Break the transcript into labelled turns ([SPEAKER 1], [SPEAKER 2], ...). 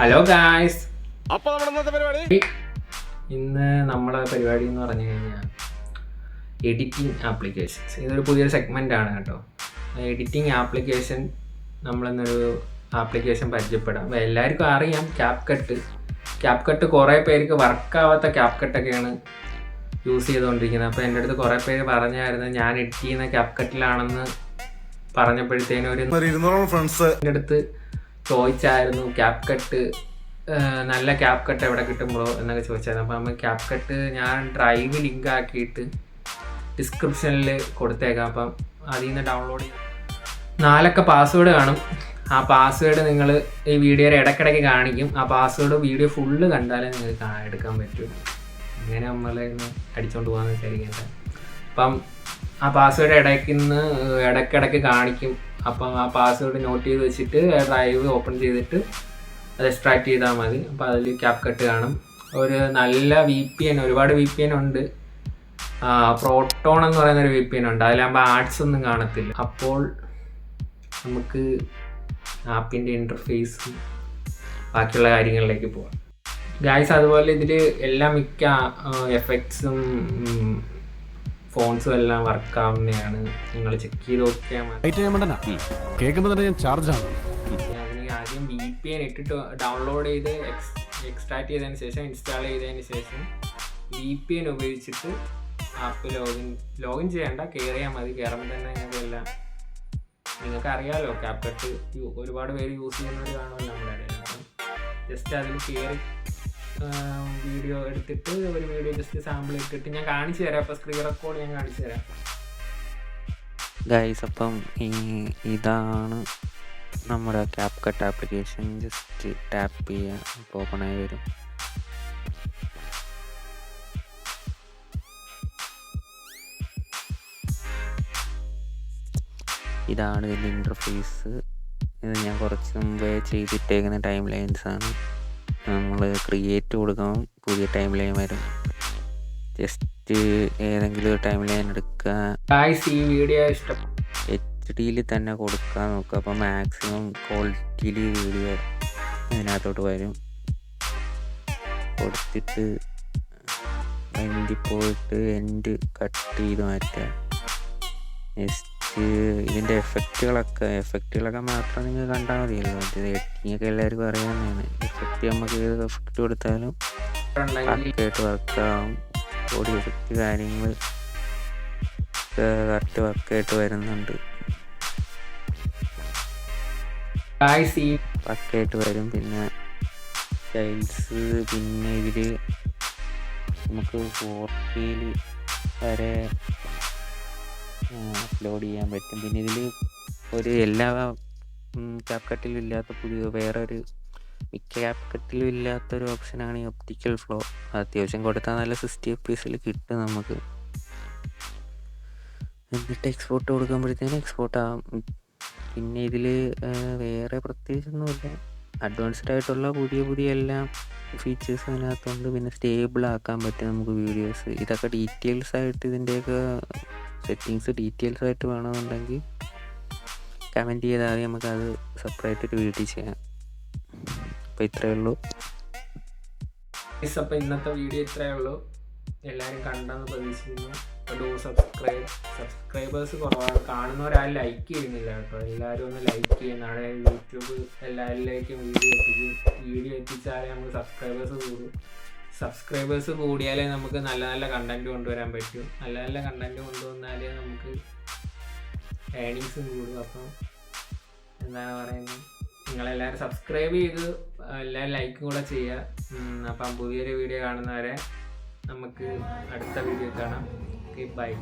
[SPEAKER 1] Hello guys, ഇന്ന് നമ്മളെ പരിപാടി എന്ന് പറഞ്ഞു കഴിഞ്ഞാൽ എഡിറ്റിംഗ് ആപ്ലിക്കേഷൻസ്. ഇതൊരു പുതിയൊരു സെഗ്മെൻ്റ് ആണ് കേട്ടോ. എഡിറ്റിംഗ് ആപ്ലിക്കേഷൻ നമ്മളിന്നൊരു ആപ്ലിക്കേഷൻ പരിചയപ്പെടാം. എല്ലാവർക്കും അറിയാം ക്യാപ് കട്ട് കുറേ പേർക്ക് വർക്കാവാത്ത ക്യാപ് കട്ടൊക്കെയാണ് യൂസ് ചെയ്തുകൊണ്ടിരിക്കുന്നത്. അപ്പോൾ എൻ്റെ അടുത്ത് കുറേ പേര് പറഞ്ഞായിരുന്നു ഞാൻ എഡിറ്റ് ചെയ്യുന്ന ക്യാപ് കട്ടിലാണെന്ന് പറഞ്ഞപ്പോഴത്തേനും ഒരു
[SPEAKER 2] 200 ഫ്രണ്ട്സ്
[SPEAKER 1] എൻ്റെ അടുത്ത് ചോദിച്ചായിരുന്നു ക്യാപ് കട്ട് നല്ല ക്യാപ് കട്ട് എവിടെ കിട്ടുമ്പോഴോ എന്നൊക്കെ ചോദിച്ചായിരുന്നു. അപ്പോൾ നമ്മൾ ക്യാപ് കട്ട് ഞാൻ ഡ്രൈവ് ലിങ്ക് ആക്കിയിട്ട് ഡിസ്ക്രിപ്ഷനിൽ കൊടുത്തേക്കാം. അപ്പം അതിൽ നിന്ന് ഡൗൺലോഡ് ചെയ്ത് 4 പാസ്വേഡ് കാണും. ആ പാസ്വേഡ് നിങ്ങൾ ഈ വീഡിയോയിൽ ഇടയ്ക്കിടയ്ക്ക് കാണിക്കും. ആ പാസ്വേഡ് വീഡിയോ ഫുള്ള് കണ്ടാലേ നിങ്ങൾക്ക് എടുക്കാൻ പറ്റും. ഇങ്ങനെ നമ്മളൊന്ന് അടിച്ചുകൊണ്ട് പോകാമെന്ന് വിചാരിക്കേണ്ട. അപ്പം ആ പാസ്വേഡ് ഇടയ്ക്കിടയ്ക്ക് കാണിക്കും. അപ്പം ആ പാസ്വേഡ് നോട്ട് ചെയ്ത് വെച്ചിട്ട് ഡ്രൈവ് ഓപ്പൺ ചെയ്തിട്ട് അത് എക്സ്ട്രാക്ട് ചെയ്താൽ മതി. അപ്പോൾ അതിൽ ക്യാപ് കട്ട് കാണും. ഒരു നല്ല VPN, ഒരുപാട് VPN ഉണ്ട്. പ്രോട്ടോൺ എന്ന് പറയുന്നൊരു VPN ഉണ്ട്. അതിലാകുമ്പോൾ ആഡ്സ് ഒന്നും കാണത്തില്ല. അപ്പോൾ നമുക്ക് ആപ്പിൻ്റെ ഇൻ്റർഫേസും ബാക്കിയുള്ള കാര്യങ്ങളിലേക്ക് പോകാം ഗായ്സ്. അതുപോലെ ഇതിൽ മിക്ക എഫക്ട്സും ഫോൺസും എല്ലാം വർക്കാവുന്നതാണ്. നിങ്ങൾ ചെക്ക് ചെയ്ത് നോക്കിയാൽ മതി. ആദ്യം VPN ഇട്ടിട്ട് ഡൗൺലോഡ് ചെയ്ത് എക്സ്ട്രാക്ട് ചെയ്തതിന് ശേഷം ഇൻസ്റ്റാൾ ചെയ്തതിന് ശേഷം VPN ഉപയോഗിച്ചിട്ട് ആപ്പ് ലോഗിൻ ചെയ്യേണ്ട, കയറിയാൽ മതി. കയറുമ്പോൾ തന്നെ നിങ്ങൾക്ക് അറിയാമല്ലോ ക്യാപ് കട്ട് ഒരുപാട് പേര് യൂസ് ചെയ്യുന്നവർ കാണുമല്ലോ നമ്മുടെ ഇടയിൽ. അപ്പം ജസ്റ്റ് അതിൽ കയറി വീഡിയോ എടുത്തിട്ട് ഒരു വീഡിയോ ജസ്റ്റ് സാമ്പിൾ ഇട്ടിട്ട് ഞാൻ കാണിച്ചു തരാം. അപ്പോൾ സ്ക്രീൻ റെക്കോർഡ് ഞാൻ കാണിച്ചു തരാം
[SPEAKER 3] ഗൈസ്. അപ്പം ഇതാണ് നമ്മുടെ cap cut application. Just tap ചെയ്യുക, അപ്പോൾ ഓപ്പൺ ആയി വരും. ഇതാണ് ഇതിൻ്റെ ഇൻ്റർഫേസ്. ഇത് ഞാൻ കുറച്ച് മുമ്പേ ചെയ്തിട്ടേക്കുന്ന ടൈം ലൈൻസാണ്. നമ്മൾ ക്രിയേറ്റ് കൊടുക്കുമ്പോൾ പുതിയ ടൈം ലൈൻ വരും. ജസ്റ്റ് ഏതെങ്കിലും ഒരു ടൈം ലൈൻ എടുക്കുക.
[SPEAKER 1] ഈ വീഡിയോ ഇഷ്ടം
[SPEAKER 3] HD തന്നെ കൊടുക്കാൻ നോക്കുക. അപ്പോൾ മാക്സിമം ക്വാളിറ്റിയിൽ വീഡിയോ അതിനകത്തോട്ട് വരും. കൊടുത്തിട്ട് എൻഡിൽ പോയിട്ട് എൻഡ് കട്ട് ചെയ്ത് മാറ്റുക. നെക്സ്റ്റ് ഇതിൻ്റെ എഫക്റ്റുകളൊക്കെ മാത്രം നിങ്ങൾ കണ്ടാൽ മതിയല്ലോ. ഇത് എഡിറ്റിങ്ങൊക്കെ എല്ലാവർക്കും അറിയാവുന്നതാണ്. എഫക്റ്റ് നമുക്ക് ഏത് എഫക്റ്റ് കൊടുത്താലും കറക്റ്റായിട്ട് വർക്കാവും. ബോഡി എഫക്റ്റ് കാര്യങ്ങൾ കറക്റ്റ് വർക്കായിട്ട് വരുന്നുണ്ട്. പക്കയായിട്ട് വരും. പിന്നെ സ്റ്റൈൽസ്, പിന്നെ ഇതിൽ നമുക്ക് 4K വരെ അപ്ലോഡ് ചെയ്യാൻ പറ്റും. പിന്നെ ഇതിൽ ഒരു എല്ലാ ക്യാപ് കട്ടിലും ഇല്ലാത്ത മിക്ക ക്യാപ് കട്ടിലും ഇല്ലാത്തൊരു ഓപ്ഷനാണ് ഈ ഒപ്റ്റിക്കൽ ഫ്ലോ. അത്യാവശ്യം കൊടുത്താൽ നല്ല 60 FPS കിട്ടും നമുക്ക്. എന്നിട്ട് എക്സ്പോർട്ട് കൊടുക്കുമ്പോഴത്തേനും എക്സ്പോർട്ട് ആകും. പിന്നെ ഇതിൽ വേറെ പ്രത്യേകിച്ചൊന്നുമില്ല. അഡ്വാൻസ്ഡ് ആയിട്ടുള്ള പുതിയ എല്ലാം ഫീച്ചേഴ്സ് അതിനകത്തുണ്ട്. പിന്നെ സ്റ്റേബിൾ ആക്കാൻ പറ്റും നമുക്ക് വീഡിയോസ്. ഇതൊക്കെ ഡീറ്റെയിൽസ് ആയിട്ട് ഇതിൻ്റെയൊക്കെ സെറ്റിങ്സ് ഡീറ്റെയിൽസ് ആയിട്ട് വേണമെന്നുണ്ടെങ്കിൽ കമൻറ്റ് ചെയ്താൽ മതി. നമുക്കത് സെപ്പറേറ്റ് ഒരു വീഡിയോ ചെയ്യാം. അപ്പോൾ ഇത്രയേ ഉള്ളൂ.
[SPEAKER 1] അപ്പോൾ ഇന്നത്തെ വീഡിയോ ഇത്രയേ ഉള്ളൂ. എല്ലാവരും കണ്ടെന്ന് പ്രതീക്ഷിക്കുന്നു. അപ്പോൾ സബ്സ്ക്രൈബേഴ്സ് കുറവാണ്. കാണുന്നവരാരും ലൈക്ക് ചെയ്യുന്നില്ല കേട്ടോ. എല്ലാവരും ഒന്ന് ലൈക്ക് ചെയ്യുന്ന. അവിടെ യൂട്യൂബ് എല്ലാവരിലേക്കും വീഡിയോ എത്തിച്ചാലേ നമുക്ക് സബ്സ്ക്രൈബേഴ്സ് കൂടിയാലേ നമുക്ക് നല്ല നല്ല കണ്ടൻറ്റ് കൊണ്ടുവരാൻ പറ്റും. നല്ല കണ്ടൻറ്റ് കൊണ്ടുവന്നാലേ നമുക്ക് ഏർണിങ്സും കൂടും. അപ്പം എന്താണ് പറയുന്നത്, നിങ്ങളെല്ലാവരും സബ്സ്ക്രൈബ് ചെയ്ത് എല്ലാവരും ലൈക്കും കൂടെ ചെയ്യുക. അപ്പം പുതിയൊരു വീഡിയോ കാണുന്നവരെ നമുക്ക് അടുത്ത വീഡിയോ കാണാം. ബൈ.